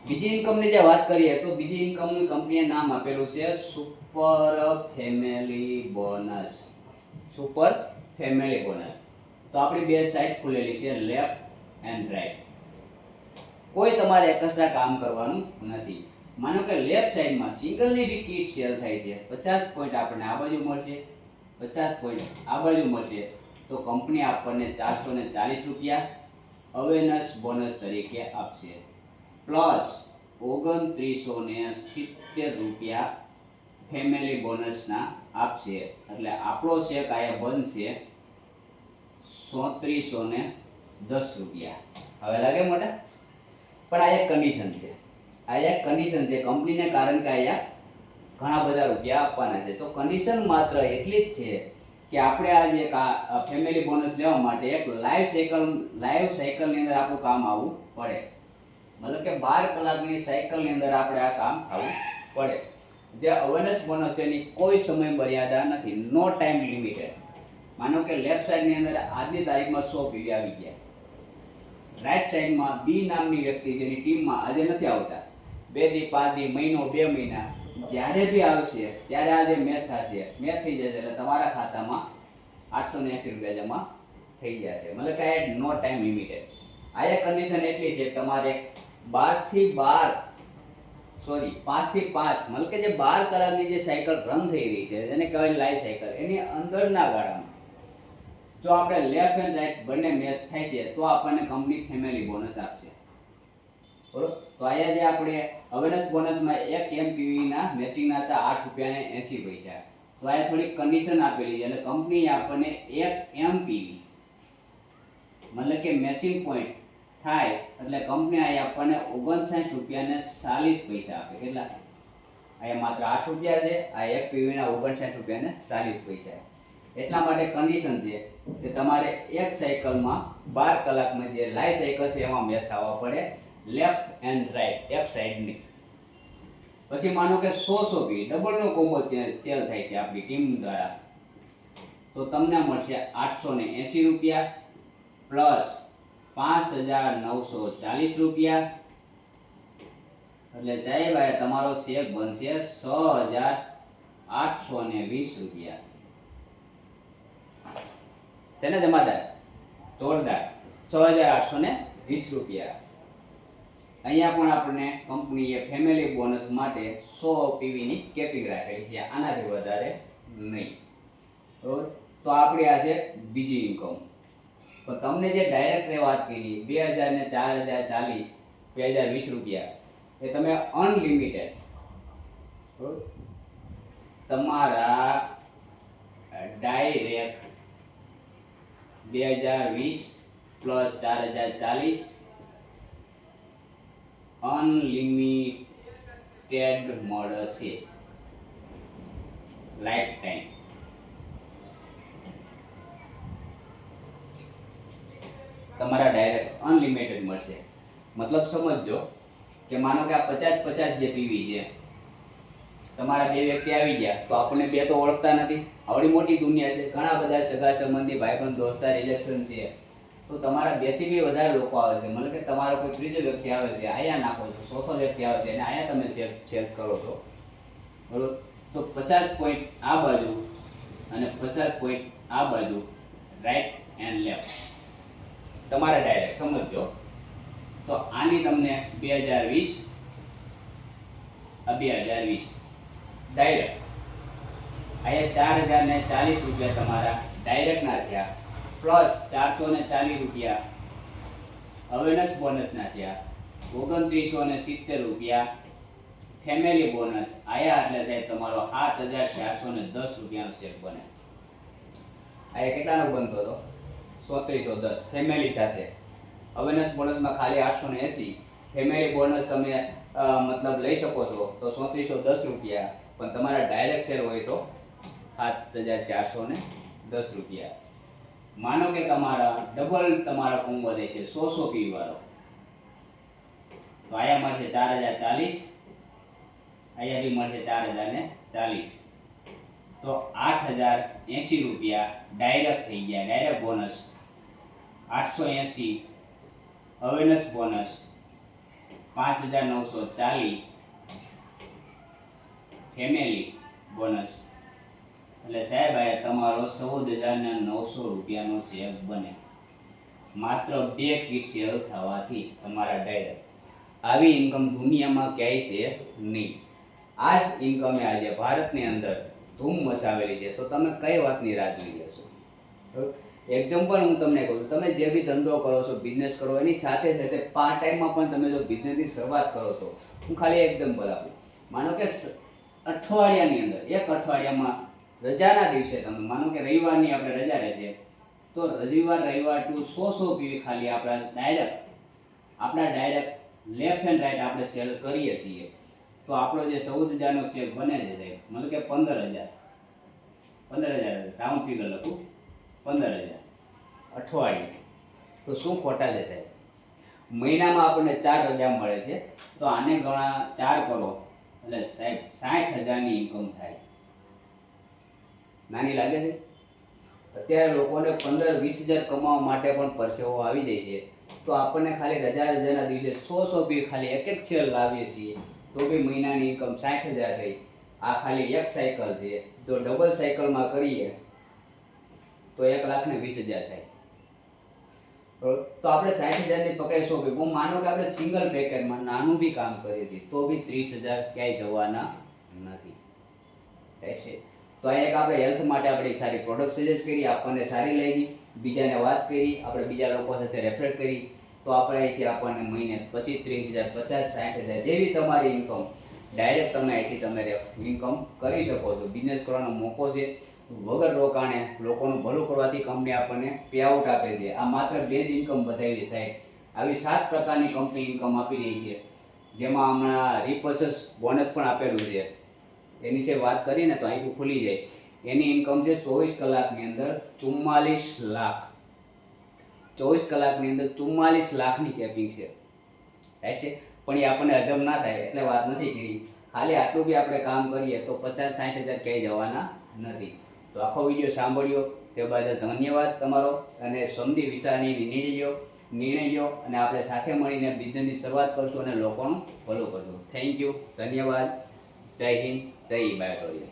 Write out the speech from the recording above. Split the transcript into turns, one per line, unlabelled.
બીજી ઇન્કમની જે વાત કરીએ તો બીજી ઇન્કમનું કંપનીએ નામ આપેલું છે super family bonus. Super family bonus. તો આપણી બે સાઇડ ખુલેલી છે, લેફ્ટ એન્ડ રાઈટ. કોઈ તમારે એક્સ્ટ્રા કામ કરવાનું નથી. માનો કે લેફ્ટ સાઈડમાં સિંગલની બી કીટ સેલ થાય છે, 50 પોઈન્ટ આપણને આ બાજુ મળશે, 50 પોઈન્ટ આ બાજુ મળશે. તો કંપની આપણને 440 રૂપિયા અવેરનેસ બોનસ તરીકે આપશે, પ્લસ 2970 રૂપિયા ફેમિલી બોનસના આપશે. એટલે આપણો શેક આયા બનશે 3410 રૂપિયા. હવે લાગે મોટા? પણ આ એક કન્ડિશન છે, આ એક કન્ડિશન છે કંપનીને, કારણ કે અહીંયા ઘણા બધા રૂપિયા આપવાના છે. તો કન્ડિશન માત્ર એટલી જ છે કે આપણે આ જે ફેમિલી બોનસ લેવા માટે એક લાઈફ સાયકલની અંદર આપણું કામ આવવું પડે. મતલબ કે 12 કલાકની સાયકલની અંદર આપણે આ કામ થવું પડે. જે અવેરનેસ બોનસ છે એની કોઈ સમય મર્યાદા નથી, નો ટાઈમ લિમિટેડ. માનો કે લેફ્ટ સાઈડની અંદર આજની તારીખમાં 100 પીવી આવી ગયા, રાઈટ સાઈડમાં બી નામની વ્યક્તિ જેની ટીમમાં આજે નથી આવતા, 2 દી 5 દી મહિનો 2 મહિના જ્યારે બી આવશે ત્યારે આજે મેચ થશે, મેચ થઈ જશે એટલે તમારા ખાતામાં 880 રૂપિયા જમા થઈ જશે. મતલબ કે નો ટાઈમ લિમિટેડ. આ એક કન્ડિશન એટલી છે તમારે 5 થી 5 મતલબ કે જે 12 કલાકની જે સાયકલ રન થઈ રહી છે જેને કહેવાય લાઈફ સાયકલ, એની અંદરના ગાળામાં જો આપણે લેફ્ટ એન્ડ રાઈટ બંને મેચ થાય છે તો આપણને કંપની ફેમિલી બોનસ આપશે. બરોબર? તો અહીંયા જે આપણે અવેરનેસ બોનસમાં 1 MPVના મેશિનના હતા 8 રૂપિયા ને 80 પૈસા. તો અહીંયા થોડી કન્ડિશન આપેલી છે, એટલે કંપની આપણને 1 MPV મતલબ કે મેશિન પોઈન્ટ થાય એટલે કંપની અહીંયા આપણને 59 રૂપિયા ને 40 પૈસા આપે. કેટલા? અહીંયા માત્ર 8 રૂપિયા છે, આ 1 PVના 59 રૂપિયા ને 40 પૈસા. એટલા માટે કન્ડિશન છે કે તમારે એક સાયકલમાં 12 કલાકમાં જે લાઈફ સાયકલ છે એમાં મેચ થવા પડે, લેફ્ટ એન્ડ રાઈટ એક સાઈડની. પછી માનો કે 100 પી ડબલનો કોમ્બો સેલ થાય છે આપણી ટીમ દ્વારા, તો તમને મળશે 880 રૂપિયા પ્લસ 5940 રૂપિયા. એટલે સાહેબ તમારો શેક બનશે 6820 રૂપિયા. છે ને જમાદાર? જોરદાર. 6820 રૂપિયા. અહીંયા પણ આપણે કંપનીએ ફેમિલી બોનસ માટે 100 પીવીની કેપિંગ રાખેલી છે, આનાથી વધારે નહીં. બરોબર? તો આપણી આ છે બીજી ઇન્કમ. તો તમને જે ડાયરેક્ટ વાત કરી 2000 ને 4040 2020 રૂપિયા, એ તમે અનલિમિટેડ તમારા ડાયરેક્ટ 2020 પ્લસ 4040 અનલિમિટેડ મળશે લાઈફ ટાઈમ. તમારા ડાયરેક્ટ અનલિમિટેડ મળશે. મતલબ સમજો કે માનો કે આ 50 જે પીવી છે, તમારા 2 વ્યક્તિ આવી ગયા તો આપણને 2 તો ઓળખતા નથી, આવડી મોટી દુનિયા છે, ઘણા બધા સગા સંબંધી ભાઈબંધ દોસ્તાર રિલેશન છે, તો તમારા 2 થી બી વધારે લોકો આવે છે. મતલબ કે તમારો કોઈ ત્રીજો વ્યક્તિ આવે છે, આયા નાખો છો, ચોથો વ્યક્તિ આવે છે અને આયા તમે શેર કરો છો. બરોબર? તો 50 પોઈન્ટ આ બાજુ અને 50 પોઈન્ટ આ બાજુ, રાઈટ એન્ડ લેફ્ટ તમારા ડાયરેક્ટ સમજો. તો આની તમને 2020 ડાયરેક્ટ અહીંયા 4040 રૂપિયા તમારા ડાયરેક્ટના થયા, પ્લસ 440 રૂપિયા અવેરનેસ બોનસના થયા, 2970 રૂપિયા ફેમિલી બોનસ આયા. એટલે સાહેબ તમારો 7410 રૂપિયાનો ચેક બને. આયા કેટલાનો બનતો હતો? 3410 ફેમિલી સાથે. અવેરનેસ બોનસમાં ખાલી 880, ફેમિલી બોનસ તમે મતલબ લઈ શકો છો તો 3410 રૂપિયા, પણ તમારા ડાયરેક્ટ શેર હોય તો 7410 રૂપિયા. માનો કે તમારા ડબલ તમારા કોમ્બો રહેશે 100 પી વાળો, તો આયા મળશે 4040, અહીંયા બી મળશે 4040, તો 8080 રૂપિયા ડાયરેક્ટ થઈ ગયા. Direct bonus 880 awareness bonus 5,940 family bonus, એટલે સાહેબ આ તમારો 14,900 રૂપિયાનો શેર બને માત્ર 2 કીટ શેર થવાથી તમારા ડાયરેક્ટ. આવી ઇન્કમ દુનિયામાં ક્યાંય છે નહીં. આ જ ઇન્કમે આજે ભારતની અંદર ધૂમ મચાવેલી છે. તો તમે કઈ વાતની રાહ જોઈ જશો? એક્ઝામ્પલ હું તમને કહું છું, તમે જે બી ધંધો કરો છો, બિઝનેસ કરો, એની સાથે સાથે પાર્ટ ટાઈમમાં પણ તમે જો બિઝનેસની શરૂઆત કરો તો હું ખાલી એક્ઝામ્પલ આપું. માનો કે અઠવાડિયાની અંદર, એક અઠવાડિયામાં રજાના દિવસે તમે માનો કે રવિવારની આપણે રજા રહેશે, તો રવિવાર ટુ 100 પીવી ખાલી આપણા ડાયરેક્ટ લેફ્ટ એન્ડ રાઈટ આપણે સેલ કરીએ છીએ, તો આપણો જે 14,000નો શેર બને છે સાહેબ, મતલબ કે 15,000 રાઉન્ડ ફિગર લખું, 15,000 અઠવાડિયું. તો શું ખોટા છે સાહેબ? મહિનામાં આપણને 4 રજા મળે છે, તો આને ગણા 4 કરો એટલે સાહેબ 60,000ની ઇન્કમ થાય. નાની લાગે છે? અત્યારે લોકોને 15-20,000 કમાવા માટે પણ પરસેવો આવી જાય છે, તો આપણને ખાલી રજાના દિવસે 100 પી ખાલી એક શેર લાવીએ છીએ તો બી મહિનાની ઇન્કમ 60,000 થઈ. આ ખાલી એક સાયકલ છે. જો ડબલ સાયકલમાં કરીએ તો 1,20,000 થાય. તો આપણે 60,000ની પકડે 100 પી. હું માનો કે આપણે સિંગલ પેકેટમાં નાનું બી કામ કરીએ છીએ તો બી 30,000 ક્યાંય જવાના નથી. રાઈટ છે? તો આ એક આપણે હેલ્થ માટે આપણે સારી પ્રોડક્ટ સજેસ્ટ કરી, આપણને સારી લાગી, બીજાને વાત કરી, આપણે બીજા લોકો સાથે રેફર કરી, તો આપણે અહીંથી આપણને મહિને પછી 30,000, 50,000, 60,000 જેવી તમારી ઇન્કમ ડાયરેક્ટ તમે અહીંથી તમે ઇન્કમ કરી શકો છો. બિઝનેસ કરવાનો મોકો છે. વગર રોકાણે લોકોનું ભલું કરવાથી કંપની આપણને પે આઉટ આપે છે. આ માત્ર 2 જ ઇન્કમ બતાવી સાહેબ. આવી 7 પ્રકારની કંપની ઇન્કમ આપી રહી છે, જેમાં હમણાં રિપર્ચેસ બોનસ પણ આપેલું છે. એની છે વાત કરીને તો અહીં ખુલી જાય. એની ઇન્કમ છે 24 કલાકની અંદર 44 લાખ. 24 કલાકની અંદર 44 લાખની કેપિંગ છે. થાય છે? પણ એ આપણને હજમ ના થાય એટલે વાત નથી કરી. ખાલી આટલું બી આપણે કામ કરીએ તો 50-60,000 ક્યાંય જવાના નથી. તો આખો વિડીયો સાંભળ્યો તે બદલ ધન્યવાદ તમારો, અને સમજી વિચારની નિર્ણય લો અને આપણે સાથે મળીને બિઝનેસની શરૂઆત કરશું અને લોકોનું ભલું કરશું. થેન્ક યુ, ધન્યવાદ, જય હિન્દ, જય બાયોટોરિયલ.